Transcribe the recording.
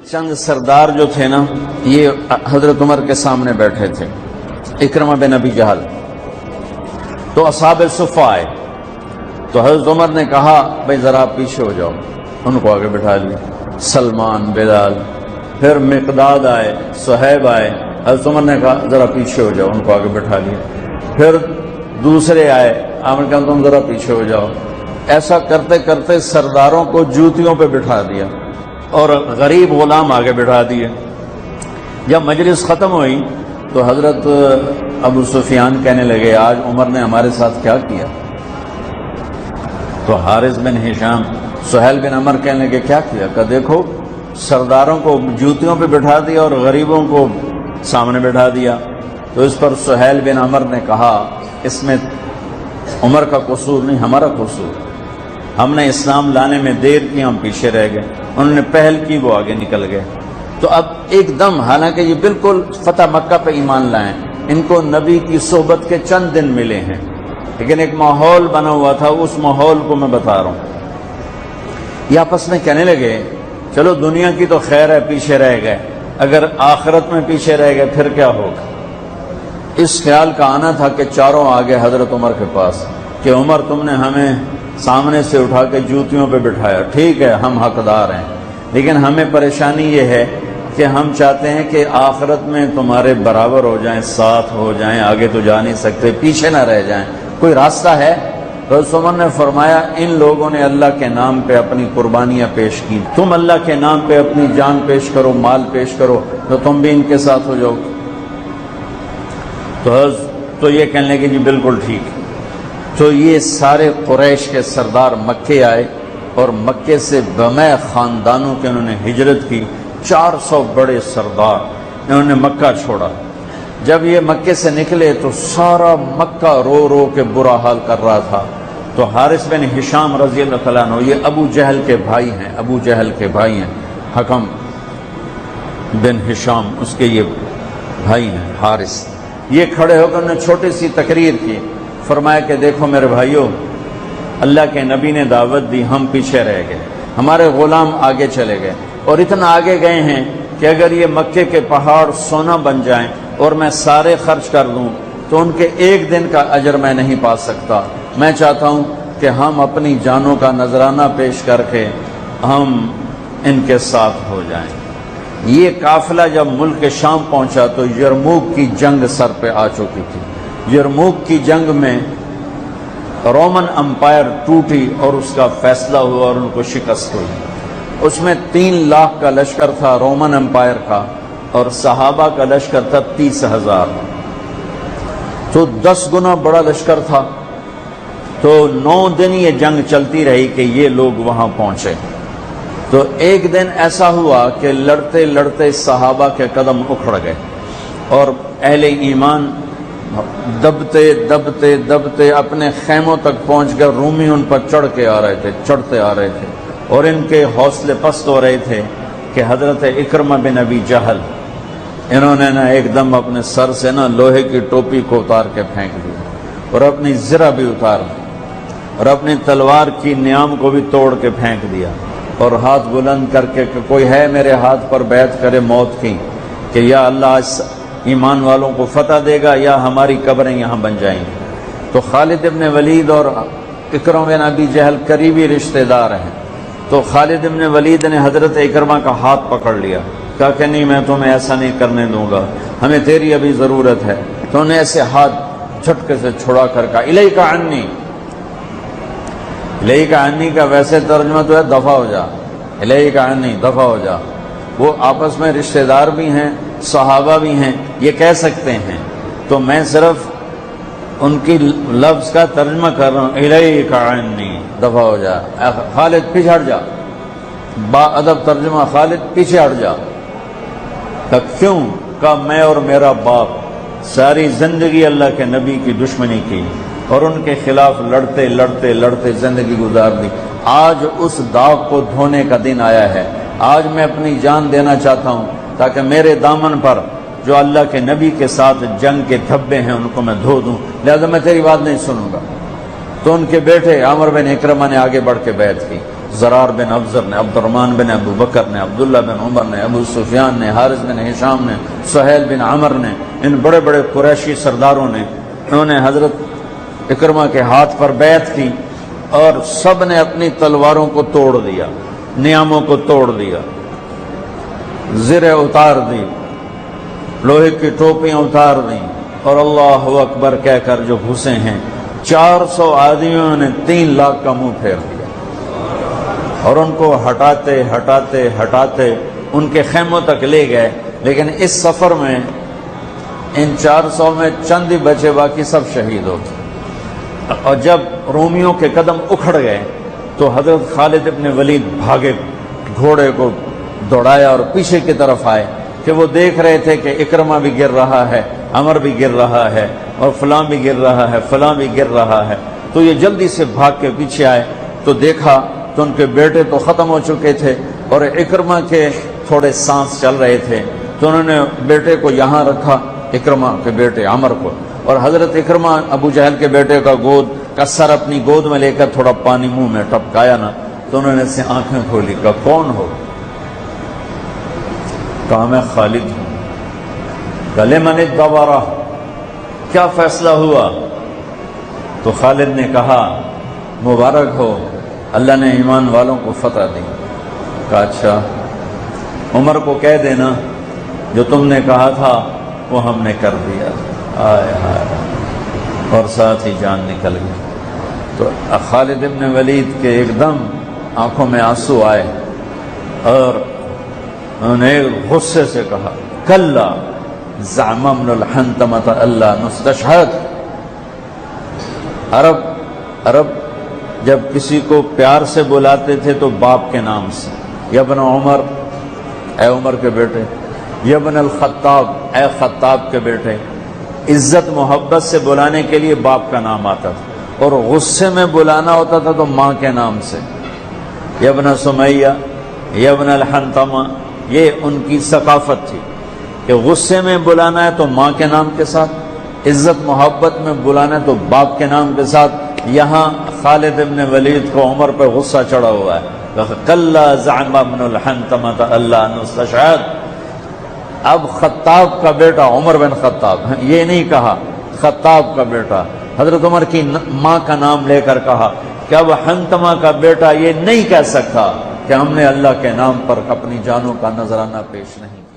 چند سردار جو تھے نا، یہ حضرت عمر کے سامنے بیٹھے تھے، اکرمہ بن ابی جہل، تو اصحاب صفہ آئے تو حضرت عمر نے کہا بھائی ذرا آپ پیچھے ہو جاؤ، ان کو آگے بٹھا لیا، سلمان، بلال، پھر مقداد آئے، صہیب آئے، حضرت عمر نے کہا ذرا پیچھے ہو جاؤ، ان کو آگے بٹھا لیا، پھر دوسرے آئے، آپ نے کہا تم ذرا پیچھے ہو جاؤ۔ ایسا کرتے کرتے سرداروں کو جوتیوں پہ بٹھا دیا اور غریب غلام آگے بٹھا دیے۔ جب مجلس ختم ہوئی تو حضرت ابو سفیان کہنے لگے آج عمر نے ہمارے ساتھ کیا کیا؟ تو حارث بن ہشام، سہیل بن عمر کہنے لگے کیا کیا؟ کہ دیکھو سرداروں کو جوتیوں پہ بٹھا دیا اور غریبوں کو سامنے بٹھا دیا۔ تو اس پر سہیل بن عمر نے کہا اس میں عمر کا قصور نہیں، ہمارا قصور، ہم نے اسلام لانے میں دیر کی، ہم پیچھے رہ گئے، انہوں نے پہل کی، وہ آگے نکل گئے۔ تو اب ایک دم، حالانکہ یہ بالکل فتح مکہ پہ ایمان لائیں، ان کو نبی کی صحبت کے چند دن ملے ہیں، لیکن ایک ماحول بنا ہوا تھا، اس ماحول کو میں بتا رہا ہوں۔ یہ آپس میں کہنے لگے چلو دنیا کی تو خیر ہے، پیچھے رہ گئے، اگر آخرت میں پیچھے رہ گئے پھر کیا ہوگا؟ اس خیال کا آنا تھا کہ چاروں آگے حضرت عمر کے پاس کہ عمر تم نے ہمیں سامنے سے اٹھا کے جوتیوں پہ بٹھایا، ٹھیک ہے ہم حقدار ہیں، لیکن ہمیں پریشانی یہ ہے کہ ہم چاہتے ہیں کہ آخرت میں تمہارے برابر ہو جائیں، ساتھ ہو جائیں، آگے تو جا نہیں سکتے، پیچھے نہ رہ جائیں، کوئی راستہ ہے؟ حضرت عمر نے فرمایا ان لوگوں نے اللہ کے نام پہ اپنی قربانیاں پیش کی، تم اللہ کے نام پہ اپنی جان پیش کرو، مال پیش کرو، تو تم بھی ان کے ساتھ ہو جاؤ۔ تو یہ کہنے لگے جی بالکل ٹھیک ہے۔ تو یہ سارے قریش کے سردار مکے آئے اور مکے سے بمع خاندانوں کے انہوں نے ہجرت کی، 400 بڑے سردار انہوں نے مکہ چھوڑا۔ جب یہ مکے سے نکلے تو سارا مکہ رو رو کے برا حال کر رہا تھا۔ تو حارث بن ہشام رضی اللہ تعالیٰ عنہ، یہ ابو جہل کے بھائی ہیں، ابو جہل کے بھائی ہیں، حکم بن ہشام اس کے یہ بھائی ہیں حارث، یہ کھڑے ہو کر انہوں نے چھوٹی سی تقریر کی، فرمایا کہ دیکھو میرے بھائیوں، اللہ کے نبی نے دعوت دی، ہم پیچھے رہ گئے، ہمارے غلام آگے چلے گئے، اور اتنا آگے گئے ہیں کہ اگر یہ مکے کے پہاڑ سونا بن جائیں اور میں سارے خرچ کر دوں تو ان کے ایک دن کا اجر میں نہیں پا سکتا۔ میں چاہتا ہوں کہ ہم اپنی جانوں کا نذرانہ پیش کر کے ہم ان کے ساتھ ہو جائیں۔ یہ قافلہ جب ملک شام پہنچا تو یرموک کی جنگ سر پہ آ چکی تھی۔ یرموک کی جنگ میں رومن امپائر ٹوٹی اور اس کا فیصلہ ہوا اور ان کو شکست ہوئی۔ اس میں 3 لاکھ کا لشکر تھا رومن امپائر کا، اور صحابہ کا لشکر تھا 30,000، تو 10 گنا بڑا لشکر تھا۔ تو 9 دن یہ جنگ چلتی رہی کہ یہ لوگ وہاں پہنچے۔ تو ایک دن ایسا ہوا کہ لڑتے لڑتے صحابہ کے قدم اکھڑ گئے اور اہل ایمان دبتے دبتے دبتے اپنے خیموں تک پہنچ کر رومی ان پر چڑھتے آ رہے تھے اور ان کے حوصلے پست ہو رہے تھے کہ حضرت اکرمہ بن ابی جہل انہوں نے نا ایک دم اپنے سر سے نا لوہے کی ٹوپی کو اتار کے پھینک دی اور اپنی زرہ بھی اتار دی اور اپنی تلوار کی نیام کو بھی توڑ کے پھینک دیا، اور ہاتھ بلند کر کے کہ کوئی ہے میرے ہاتھ پر بیعت کرے موت کی کہ یا اللہ اس ایمان والوں کو فتح دے گا یا ہماری قبریں یہاں بن جائیں گی۔ تو خالد ابن ولید اور اکرمہ بن ابی جہل قریبی رشتہ دار ہیں، تو خالد ابن ولید نے حضرت اکرمہ کا ہاتھ پکڑ لیا، کہا کہ نہیں میں تمہیں ایسا نہیں کرنے دوں گا، ہمیں تیری ابھی ضرورت ہے۔ تو انہیں ایسے ہاتھ جھٹکے سے چھڑا کر کہا الیک عنی، الیک عنی کا ویسے ترجمہ تو ہے دفع ہو جا، الیک عنی دفع ہو جا۔ وہ آپس میں رشتہ دار بھی ہیں، صحابہ بھی ہیں، یہ کہہ سکتے ہیں، تو میں صرف ان کی لفظ کا ترجمہ کر رہا ہوں، الیک عنی دفع ہو جا، خالد پیچھے ہٹ جا، با ادب ترجمہ خالد پیچھے ہٹ جا۔ کیوں؟ کہ میں اور میرا باپ ساری زندگی اللہ کے نبی کی دشمنی کی اور ان کے خلاف لڑتے لڑتے لڑتے زندگی گزار دی، آج اس داغ کو دھونے کا دن آیا ہے، آج میں اپنی جان دینا چاہتا ہوں تاکہ میرے دامن پر جو اللہ کے نبی کے ساتھ جنگ کے دھبے ہیں ان کو میں دھو دوں، لہذا میں تیری بات نہیں سنوں گا۔ تو ان کے بیٹے عمر بن اکرمہ نے آگے بڑھ کے بیعت کی، زرار بن افزر نے، عبد الرحمن بن ابو بکر نے، عبداللہ بن عمر نے، ابو سفیان نے، حارث بن ہشام نے، سہیل بن عمر نے، ان بڑے بڑے قریشی سرداروں نے، انہوں نے حضرت اکرمہ کے ہاتھ پر بیعت کی اور سب نے اپنی تلواروں کو توڑ دیا، نیاموں کو توڑ دیا، زریں اتار دی، لوہے کی ٹوپیاں اتار دیں اور اللہ اکبر کہہ کر جو گھسے ہیں 400 آدمیوں نے 3 لاکھ کا منہ پھیر دیا اور ان کو ہٹاتے ہٹاتے ہٹاتے ان کے خیموں تک لے گئے، لیکن اس سفر میں ان 400 میں چند ہی بچے، باقی سب شہید ہو گئے۔ اور جب رومیوں کے قدم اکھڑ گئے تو حضرت خالد ابن ولید بھاگے، گھوڑے کو دوڑایا اور پیچھے کی طرف آئے کہ وہ دیکھ رہے تھے کہ اکرمہ بھی گر رہا ہے، عمر بھی گر رہا ہے اور فلاں بھی گر رہا ہے، فلاں بھی گر رہا ہے۔ تو یہ جلدی سے بھاگ کے پیچھے آئے تو دیکھا تو ان کے بیٹے تو ختم ہو چکے تھے اور اکرمہ کے تھوڑے سانس چل رہے تھے، تو انہوں نے بیٹے کو یہاں رکھا، اکرمہ کے بیٹے عمر کو، اور حضرت اکرمہ ابو جہل کے بیٹے کا سر اپنی گود میں لے کر تھوڑا پانی منہ میں ٹپکایا نا، تو انہوں نے اسے آنکھیں کھولی، کہا کون ہو؟ کہا میں خالد ہوں۔ گلے من الدبرہ، کیا فیصلہ ہوا؟ تو خالد نے کہا مبارک ہو، اللہ نے ایمان والوں کو فتح دی۔ کہا اچھا، عمر کو کہہ دینا جو تم نے کہا تھا وہ ہم نے کر دیا۔ آئے ہائے، اور ساتھ ہی جان نکل گئی۔ تو خالد ابن ولید کے ایک دم آنکھوں میں آنسو آئے اور انہوں نے غصے سے کہا کلا زعم ابن الحنتمۃ اللہ نستشہد۔ عرب جب کسی کو پیار سے بلاتے تھے تو باپ کے نام سے، یا ابن عمر، اے عمر کے بیٹے، یا ابن الخطاب، اے خطاب کے بیٹے، عزت محبت سے بلانے کے لیے باپ کا نام آتا تھا، اور غصے میں بلانا ہوتا تھا تو ماں کے نام سے، یا ابن سمیہ، یا ابن الحنتمہ۔ یہ ان کی ثقافت تھی کہ غصے میں بلانا ہے تو ماں کے نام کے ساتھ، عزت محبت میں بلانا ہے تو باپ کے نام کے ساتھ۔ یہاں خالد ابن ولید کو عمر پہ غصہ چڑھا ہوا ہے، کلا زعم ابن الحنتمۃ اللہ نستشہد۔ اب خطاب کا بیٹا عمر بن خطاب، یہ نہیں کہا خطاب کا بیٹا، حضرت عمر کی ماں کا نام لے کر کہا کہ اب حنتمہ کا بیٹا یہ نہیں کہہ سکتا کہ ہم نے اللہ کے نام پر اپنی جانوں کا نذرانہ پیش نہیں کیا۔